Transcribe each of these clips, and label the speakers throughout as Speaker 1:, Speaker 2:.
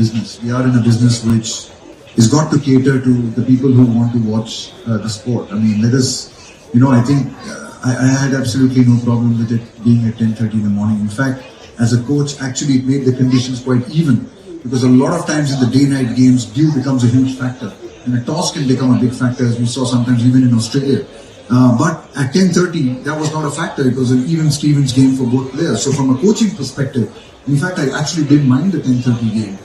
Speaker 1: business. We are in a business which is got to cater to the people who want to watch the sport. I mean, let us, I think I had absolutely no problem with it being at 10:30 in the morning. In fact, as a coach, actually it made the conditions quite even, because a lot of times in the day-night games, dew becomes a huge factor. And a toss can become a big factor, as we saw sometimes even in Australia. But at 10:30, that was not a factor. It was an even Stevens game for both players. So from a coaching perspective, in fact, I actually didn't mind the 10:30 game.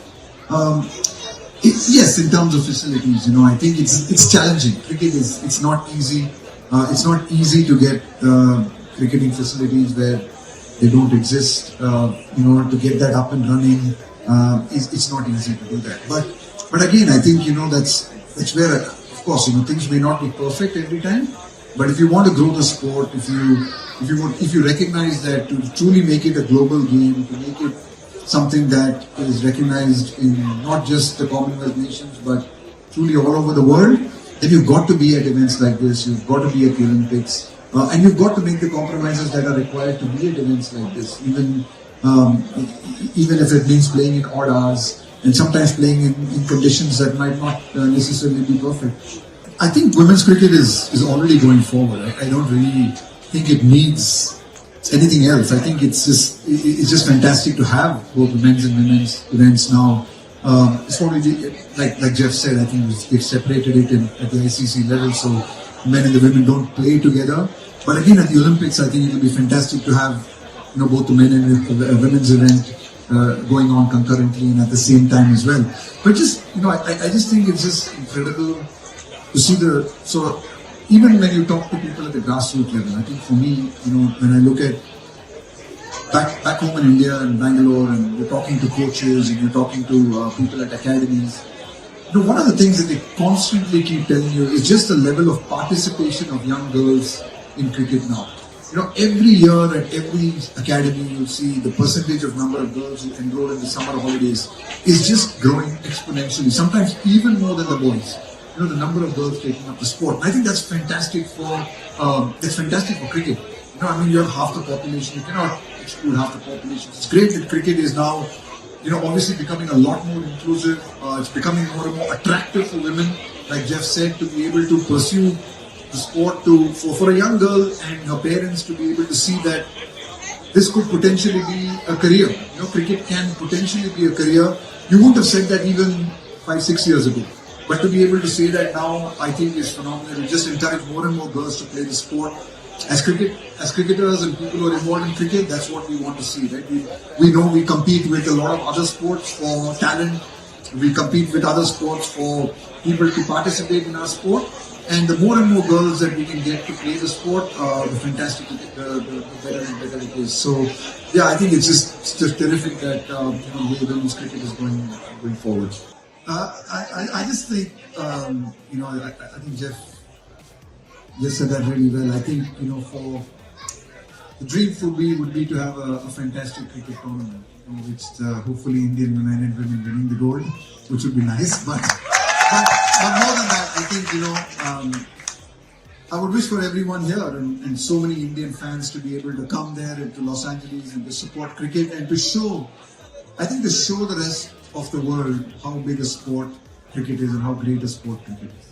Speaker 1: Yes, in terms of facilities, I think it's challenging. Cricket it's not easy. It's not easy to get cricketing facilities where they don't exist. In order to get that up and running, it's not easy to do that. But again, I think that's where, of course, things may not be perfect every time. But if you want to grow the sport, if you recognize that to truly make it a global game, to make it something that is recognized in not just the Commonwealth nations, but truly all over the world, then you've got to be at events like this. You've got to be at the Olympics, and you've got to make the compromises that are required to be at events like this. Even if it means playing in odd hours and sometimes playing in conditions that might not necessarily be perfect. I think women's cricket is already going forward. I don't really think it needs anything else. I think it's just fantastic to have both men's and women's events now. It's probably like Jeff said. I think they've separated it at the ICC level, so men and the women don't play together. But again, at the Olympics, I think it will be fantastic to have both the men and the women's event going on concurrently and at the same time as well. But I just think it's just incredible to see so even when you talk to people at the grassroots level, I think for me, when I look at back home in India and Bangalore, and you're talking to coaches and you're talking to people at academies, one of the things that they constantly keep telling you is just the level of participation of young girls in cricket now. Every year at every academy, you'll see the percentage of number of girls who enroll in the summer holidays is just growing exponentially, sometimes even more than the boys. The number of girls taking up the sport. I think that's fantastic for cricket. You have half the population. You cannot exclude half the population. It's great that cricket is now, obviously becoming a lot more inclusive. It's becoming more and more attractive for women, like Jeff said, to be able to pursue the sport. For a young girl and her parents to be able to see that this could potentially be a career. Cricket can potentially be a career. You wouldn't have said that even 5-6 years ago. But to be able to say that now, I think is phenomenal. It just encourage more and more girls to play the sport. As cricketers and people who are involved in cricket, that's what we want to see, right? We know we compete with a lot of other sports for talent. We compete with other sports for people to participate in our sport. And the more and more girls that we can get to play the sport, the fantastic, the better and better it is. So, yeah, I think it's just terrific that women's cricket is going forward. I just think, I think Jeff said that really well. I think, for the dream for me would be to have a fantastic cricket tournament, which hopefully Indian men and women winning the gold, which would be nice. But more than that, I think, I would wish for everyone here and so many Indian fans to be able to come there and to Los Angeles and to support cricket and to show the rest of the world how big a sport cricket is and how great a sport cricket is.